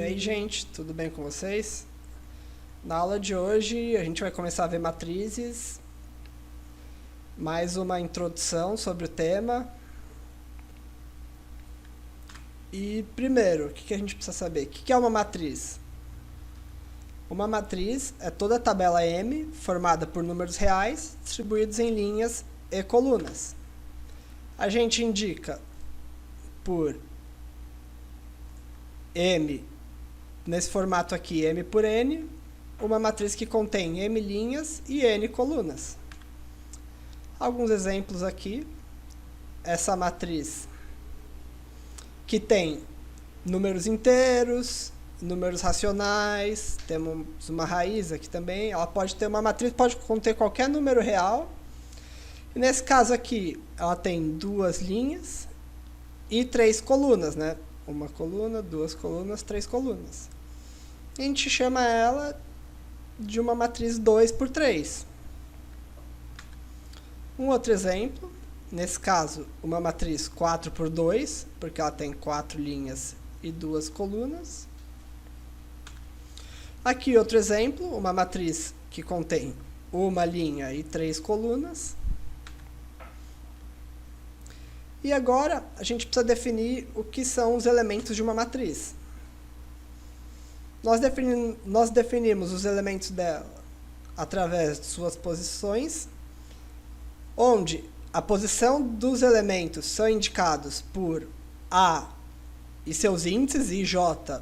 aí, gente, tudo bem com vocês? Na aula de hoje a gente vai começar a ver matrizes, mais uma introdução sobre o tema. E primeiro, o que a gente precisa saber? O que é uma matriz? Uma matriz é toda a tabela M formada por números reais distribuídos em linhas e colunas. A gente indica por M, nesse formato aqui, M por N, uma matriz que contém M linhas e N colunas. Alguns exemplos aqui. Essa matriz que tem números inteiros, números racionais, temos uma raiz aqui também. Ela pode ter uma matriz, pode conter qualquer número real. E nesse caso aqui, ela tem duas linhas e três colunas, né? Uma coluna, duas colunas, três colunas. A gente chama ela de uma matriz 2 por 3. Um outro exemplo, nesse caso, uma matriz 4 por 2, porque ela tem 4 linhas e duas colunas. Aqui outro exemplo, uma matriz que contém uma linha e 3 colunas. E agora a gente precisa definir o que são os elementos de uma matriz. Nós definimos os elementos dela através de suas posições, onde a posição dos elementos são indicados por A e seus índices, I e J,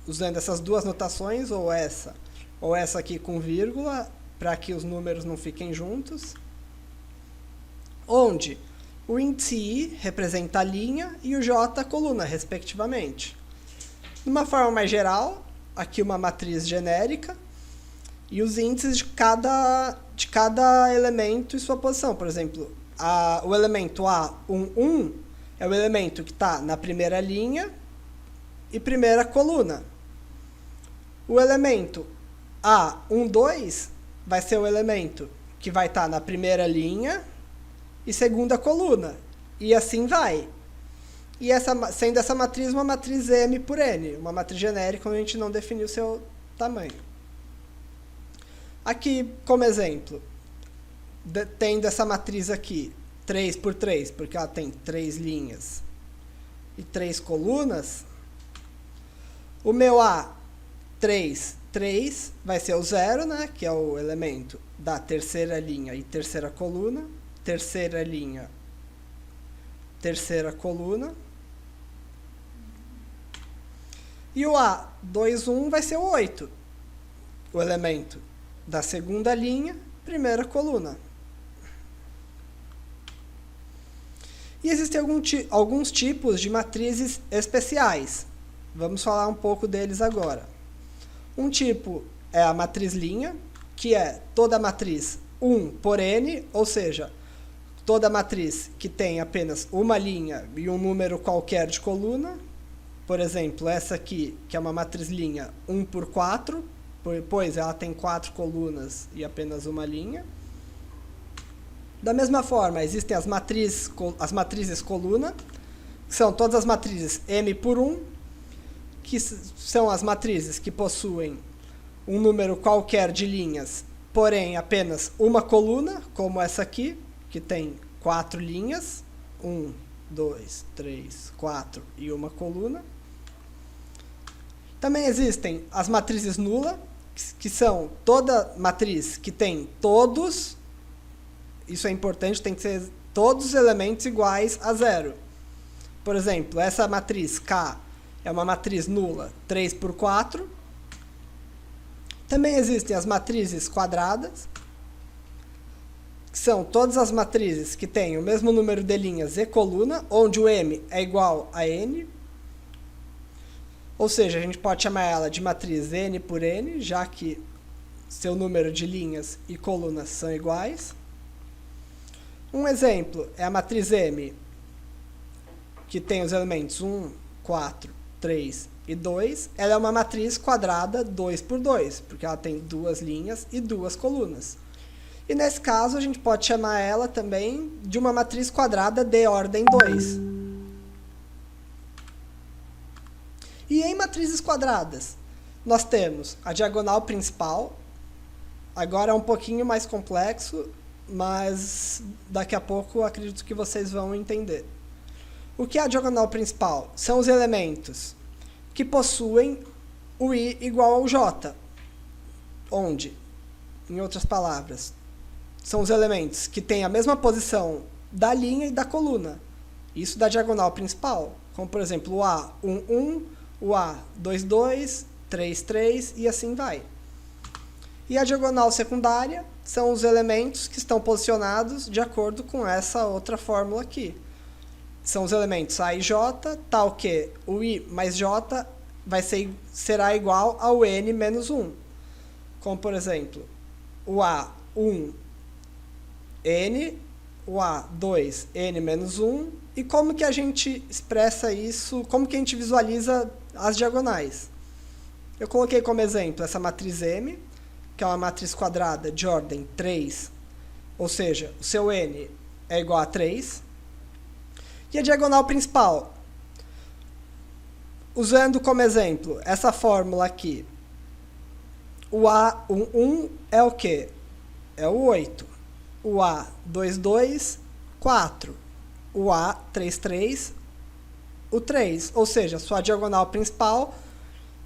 usando essas duas notações, ou essa aqui com vírgula, para que os números não fiquem juntos, onde o índice I representa a linha e o J a coluna, respectivamente. De uma forma mais geral, aqui uma matriz genérica e os índices de cada elemento e sua posição. Por exemplo, o elemento A11 é o elemento que está na primeira linha e primeira coluna. O elemento A12 vai ser o elemento que vai estar na primeira linha e segunda coluna, e assim vai. E sendo essa matriz uma matriz M por N, uma matriz genérica onde a gente não definiu o seu tamanho. Aqui, como exemplo, tendo essa matriz aqui, 3 por 3, porque ela tem 3 linhas e 3 colunas, o meu A3, 3 vai ser o 0, né, que é o elemento da terceira linha e terceira coluna, terceira linha, terceira coluna. E o A21 vai ser o 8, o elemento da segunda linha, primeira coluna. E existem alguns tipos de matrizes especiais. Vamos falar um pouco deles agora. Um tipo é a matriz linha, que é toda a matriz 1 por N, ou seja, toda matriz que tem apenas uma linha e um número qualquer de coluna. Por exemplo, essa aqui, que é uma matriz linha 1 por 4, pois ela tem 4 colunas e apenas uma linha. Da mesma forma, existem as matrizes coluna, que são todas as matrizes M por 1, que são as matrizes que possuem um número qualquer de linhas, porém apenas uma coluna, como essa aqui, que tem 4 linhas, 1, 2, 3, 4 e uma coluna. Também existem as matrizes nula, que são toda matriz que tem todos, isso é importante, tem que ser todos os elementos iguais a 0. Por exemplo, essa matriz K é uma matriz nula 3 por 4. Também existem as matrizes quadradas, que são todas as matrizes que têm o mesmo número de linhas e coluna, onde o M é igual a N. Ou seja, a gente pode chamar ela de matriz N por N, já que seu número de linhas e colunas são iguais. Um exemplo é a matriz M, que tem os elementos 1, 4, 3 e 2. Ela é uma matriz quadrada 2 por 2, porque ela tem duas linhas e duas colunas. E nesse caso, a gente pode chamar ela também de uma matriz quadrada de ordem 2. E em matrizes quadradas, nós temos a diagonal principal. Agora é um pouquinho mais complexo, mas daqui a pouco eu acredito que vocês vão entender. O que é a diagonal principal? São os elementos que possuem o i igual ao j. Onde, em outras palavras, são os elementos que têm a mesma posição da linha e da coluna. Isso da diagonal principal. Como, por exemplo, o A1, 1, o A2, 2, 3, 3 e assim vai. E a diagonal secundária são os elementos que estão posicionados de acordo com essa outra fórmula aqui. São os elementos A e J, tal que o I mais J será igual ao N menos 1. Como, por exemplo, o A1, N, o A2, N menos 1. E como que a gente expressa isso, como que a gente visualiza as diagonais? Eu coloquei como exemplo essa matriz M, que é uma matriz quadrada de ordem 3, ou seja, o seu N é igual a 3. E a diagonal principal, usando como exemplo essa fórmula aqui, o A11 é o quê? É o 8. O A22, 4. O A33, o 3. Ou seja, sua diagonal principal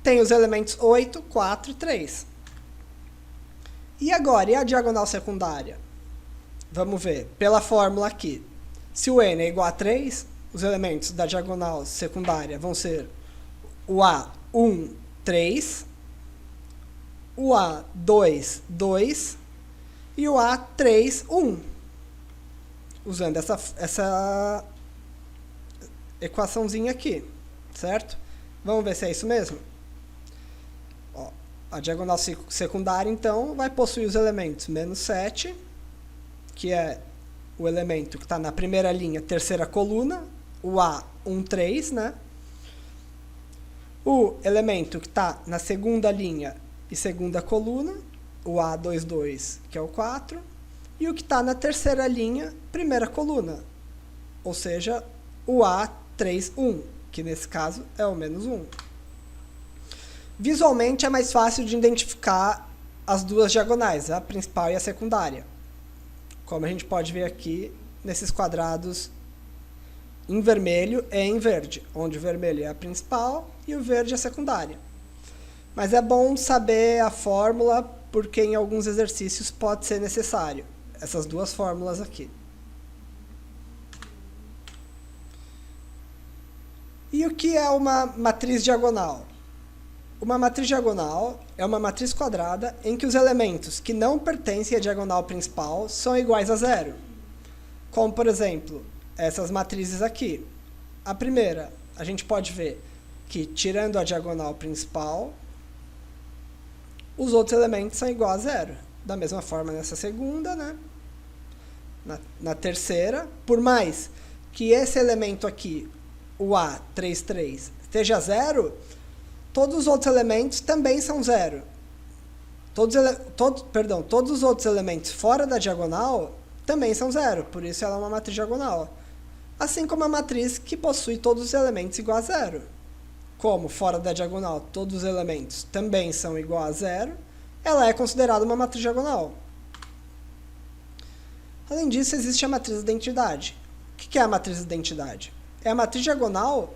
tem os elementos 8, 4 e 3. E agora, e a diagonal secundária? Vamos ver, pela fórmula aqui. Se o n é igual a 3, os elementos da diagonal secundária vão ser o A1, 3, o A2, 2 e o A3, 1. Usando essa equaçãozinha aqui, certo? Vamos ver se é isso mesmo? Ó, a diagonal secundária, então, vai possuir os elementos menos 7, que é o elemento que está na primeira linha, terceira coluna, o A13, né? O elemento que está na segunda linha e segunda coluna, o A22, que é o 4, e o que está na terceira linha, primeira coluna, ou seja, o A31, que nesse caso é o menos 1. Visualmente é mais fácil de identificar as duas diagonais, a principal e a secundária, como a gente pode ver aqui nesses quadrados em vermelho e em verde, onde o vermelho é a principal e o verde é a secundária. Mas é bom saber a fórmula, porque em alguns exercícios pode ser necessário essas duas fórmulas aqui. E o que é uma matriz diagonal? Uma matriz diagonal é uma matriz quadrada em que os elementos que não pertencem à diagonal principal são iguais a zero. Como, por exemplo, essas matrizes aqui. A primeira, a gente pode ver que, tirando a diagonal principal, os outros elementos são iguais a zero. Da mesma forma nessa segunda, né? Na terceira, por mais que esse elemento aqui, o A33, esteja zero, todos os outros elementos também são zero. Todos os outros elementos fora da diagonal também são zero, por isso ela é uma matriz diagonal. Assim como a matriz que possui todos os elementos igual a zero. Como fora da diagonal todos os elementos também são igual a zero, ela é considerada uma matriz diagonal. Além disso, existe a matriz de identidade. O que é a matriz de identidade? É a matriz diagonal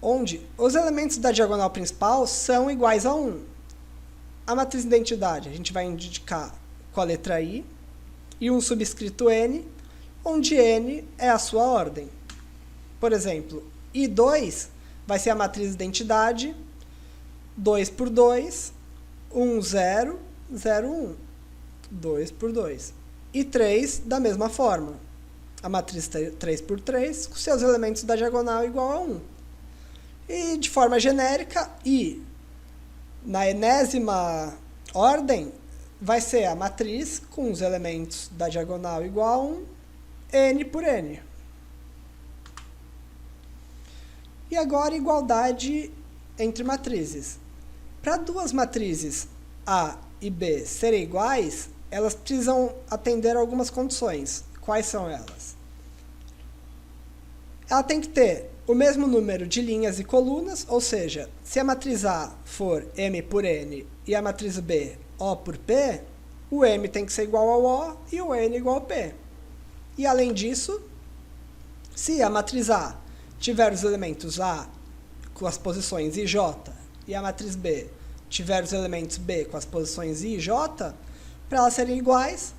onde os elementos da diagonal principal são iguais a 1. A matriz de identidade a gente vai indicar com a letra I e um subscrito N, onde N é a sua ordem. Por exemplo, I2 vai ser a matriz de identidade 2 por 2, 1, 0, 0, 1. 2 por 2. E 3 da mesma forma. A matriz 3 por 3, com seus elementos da diagonal igual a 1. E de forma genérica, I, na enésima ordem, vai ser a matriz com os elementos da diagonal igual a 1, N por N. E agora, igualdade entre matrizes. Para duas matrizes A e B serem iguais, elas precisam atender a algumas condições. Quais são elas? Ela tem que ter o mesmo número de linhas e colunas, ou seja, se a matriz A for M por N e a matriz B O por P, o M tem que ser igual ao O e o N igual ao P. E além disso, se a matriz A tiver os elementos A com as posições I e J e a matriz B tiver os elementos B com as posições I e J, para elas serem iguais,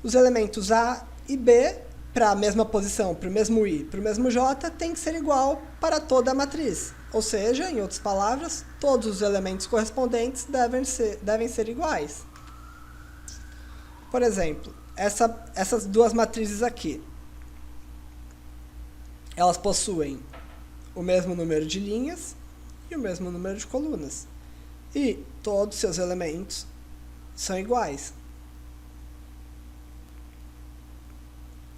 os elementos A e B, para a mesma posição, para o mesmo I, para o mesmo J, tem que ser igual para toda a matriz. Ou seja, em outras palavras, todos os elementos correspondentes devem ser iguais. Por exemplo, essas duas matrizes aqui, elas possuem o mesmo número de linhas e o mesmo número de colunas. E todos os seus elementos são iguais,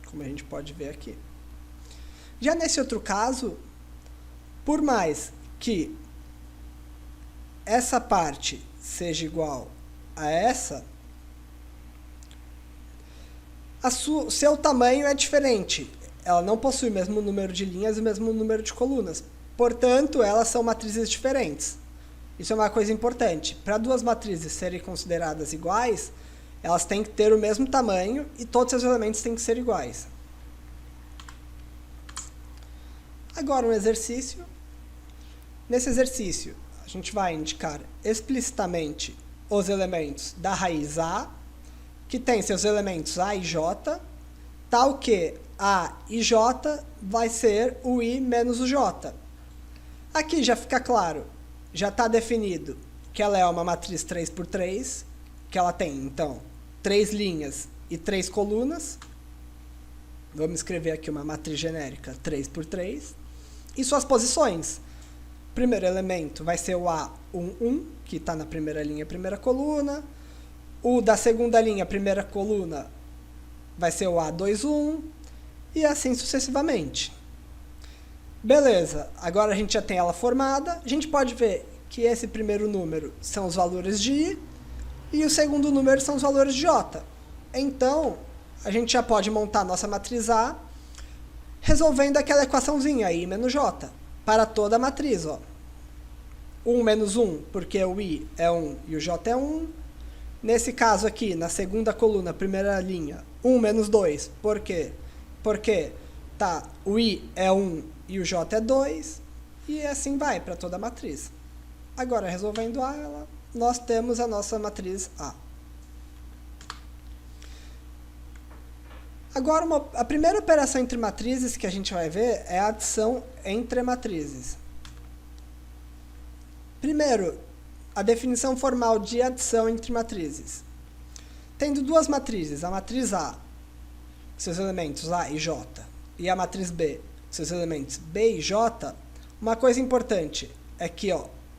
como a gente pode ver aqui. Já nesse outro caso, por mais que essa parte seja igual a essa, seu tamanho é diferente. Ela não possui o mesmo número de linhas e o mesmo número de colunas. Portanto, elas são matrizes diferentes. Isso é uma coisa importante. Para duas matrizes serem consideradas iguais, elas têm que ter o mesmo tamanho e todos os seus elementos têm que ser iguais. Agora um exercício. Nesse exercício, a gente vai indicar explicitamente os elementos da raiz A, que tem seus elementos A e J, tal que A e J vai ser o I menos o J. Aqui já fica claro, já está definido que ela é uma matriz 3×3, que ela tem, então, 3 linhas e 3 colunas. Vamos escrever aqui uma matriz genérica 3×3. E suas posições. O primeiro elemento vai ser o A11, que está na primeira linha, primeira coluna. O da segunda linha, primeira coluna, vai ser o A21, e assim sucessivamente. Beleza, agora a gente já tem ela formada. A gente pode ver que esse primeiro número são os valores de I e o segundo número são os valores de J. Então, a gente já pode montar a nossa matriz A resolvendo aquela equaçãozinha, I menos J, para toda a matriz. Ó. 1 menos 1, porque o I é 1 e o J é 1. Nesse caso aqui, na segunda coluna, primeira linha, 1 menos 2. Por quê? Porque o I é 1 e o J é 2, e assim vai para toda a matriz. Agora, resolvendo ela, nós temos a nossa matriz A. Agora, a primeira operação entre matrizes que a gente vai ver é a adição entre matrizes. Primeiro, a definição formal de adição entre matrizes. Tendo duas matrizes, a matriz A, seus elementos A e J, e a matriz B, seus elementos B e J, uma coisa importante é que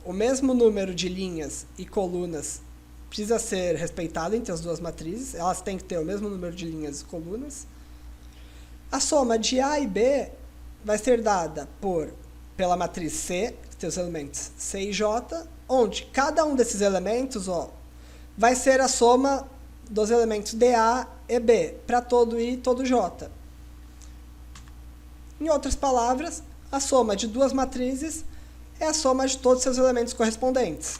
o mesmo número de linhas e colunas precisa ser respeitado entre as duas matrizes, elas têm que ter o mesmo número de linhas e colunas. A soma de A e B vai ser dada pela matriz C, seus elementos C e J, onde cada um desses elementos vai ser a soma dos elementos DA e B, para todo I e todo J. Em outras palavras, a soma de duas matrizes é a soma de todos os seus elementos correspondentes.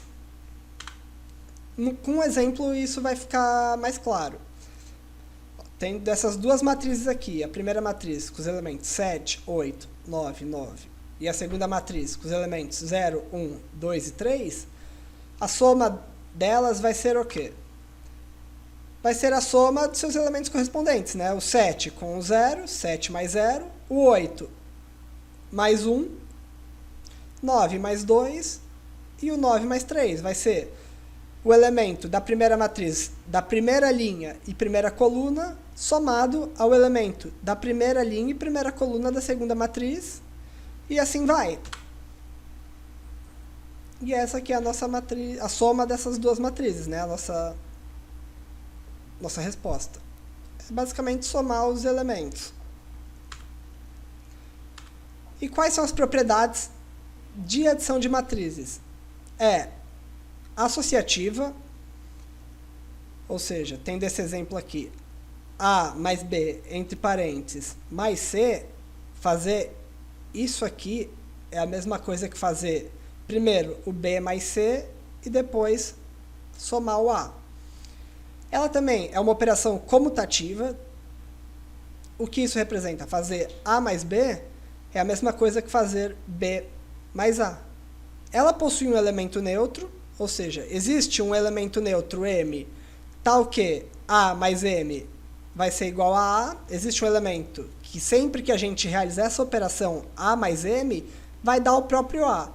Com um exemplo, isso vai ficar mais claro. Tem dessas duas matrizes aqui, a primeira matriz com os elementos 7, 8, 9, 9, e a segunda matriz com os elementos 0, 1, 2 e 3, a soma delas vai ser o quê? Vai ser a soma dos seus elementos correspondentes, né? O 7 com o 0, 7 mais 0, o 8 mais 1, 9 mais 2 e o 9 mais 3. Vai ser o elemento da primeira matriz da primeira linha e primeira coluna somado ao elemento da primeira linha e primeira coluna da segunda matriz, e assim vai. E essa aqui é a nossa matriz, a soma dessas duas matrizes, né? A nossa resposta. É basicamente somar os elementos. E quais são as propriedades de adição de matrizes? É associativa, ou seja, tendo esse exemplo aqui, A mais B, entre parênteses, mais C, fazer isso aqui é a mesma coisa que fazer primeiro o B mais C e depois somar o A. Ela também é uma operação comutativa. O que isso representa? Fazer A mais B é a mesma coisa que fazer B mais A. Ela possui um elemento neutro, ou seja, existe um elemento neutro M, tal que A mais M vai ser igual a A. Existe um elemento que sempre que a gente realizar essa operação A mais M, vai dar o próprio A.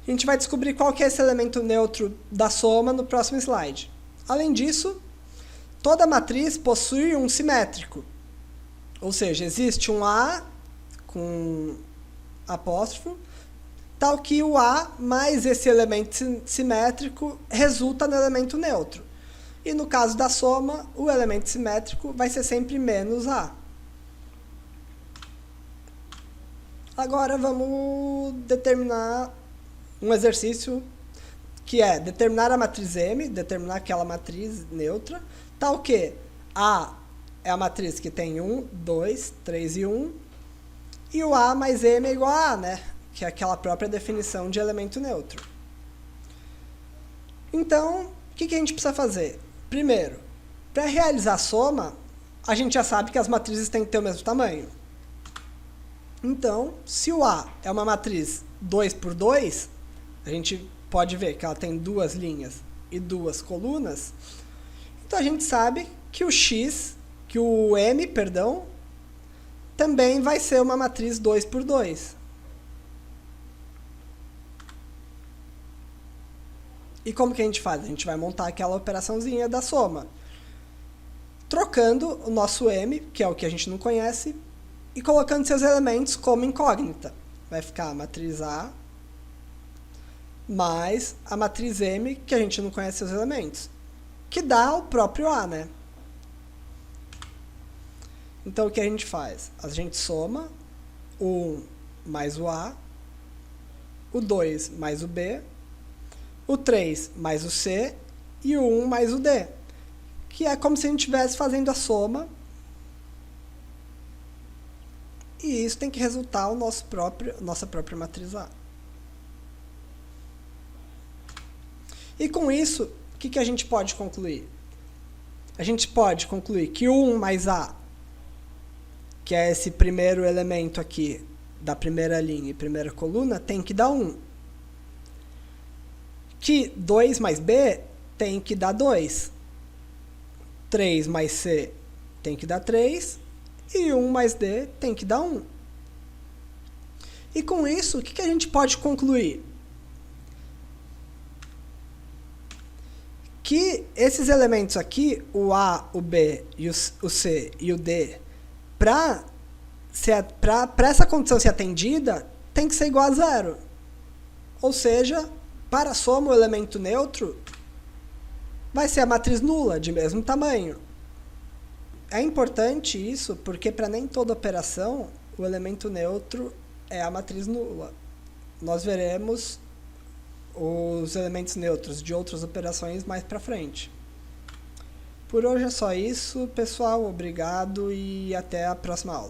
A gente vai descobrir qual que é esse elemento neutro da soma no próximo slide. Além disso, toda matriz possui um simétrico. Ou seja, existe um A com apóstrofo, tal que o A mais esse elemento simétrico resulta no elemento neutro. E no caso da soma, o elemento simétrico vai ser sempre menos A. Agora vamos determinar um exercício que é determinar a matriz M, determinar aquela matriz neutra, tal que A é a matriz que tem 1, 2, 3 e 1, e o A mais M é igual a A, né? Que é aquela própria definição de elemento neutro. Então, o que a gente precisa fazer? Primeiro, para realizar a soma, a gente já sabe que as matrizes têm que ter o mesmo tamanho. Então, se o A é uma matriz 2 por 2, a gente pode ver que ela tem duas linhas e duas colunas. Então, a gente sabe que o M, também vai ser uma matriz 2 por 2. E como que a gente faz? A gente vai montar aquela operaçãozinha da soma, trocando o nosso M, que é o que a gente não conhece, e colocando seus elementos como incógnita. Vai ficar a matriz A mais a matriz M, que a gente não conhece seus elementos, que dá o próprio A, né? Então, o que a gente faz? A gente soma o 1 mais o A, o 2 mais o B, o 3 mais o C e o 1 mais o D, que é como se a gente estivesse fazendo a soma, e isso tem que resultar o nossa própria matriz A. E com isso, o que a gente pode concluir? A gente pode concluir que o 1 mais A, que é esse primeiro elemento aqui da primeira linha e primeira coluna, tem que dar 1. Que 2 mais B tem que dar 2. 3 mais C tem que dar 3. E 1 mais D tem que dar 1. E com isso, o que a gente pode concluir? Que esses elementos aqui, o A, o B, e o C e o D, para essa condição ser atendida, tem que ser igual a 0. Ou seja, para a soma, o elemento neutro vai ser a matriz nula, de mesmo tamanho. É importante isso, porque para nem toda operação, o elemento neutro é a matriz nula. Nós veremos os elementos neutros de outras operações mais para frente. Por hoje é só isso, pessoal. Obrigado e até a próxima aula.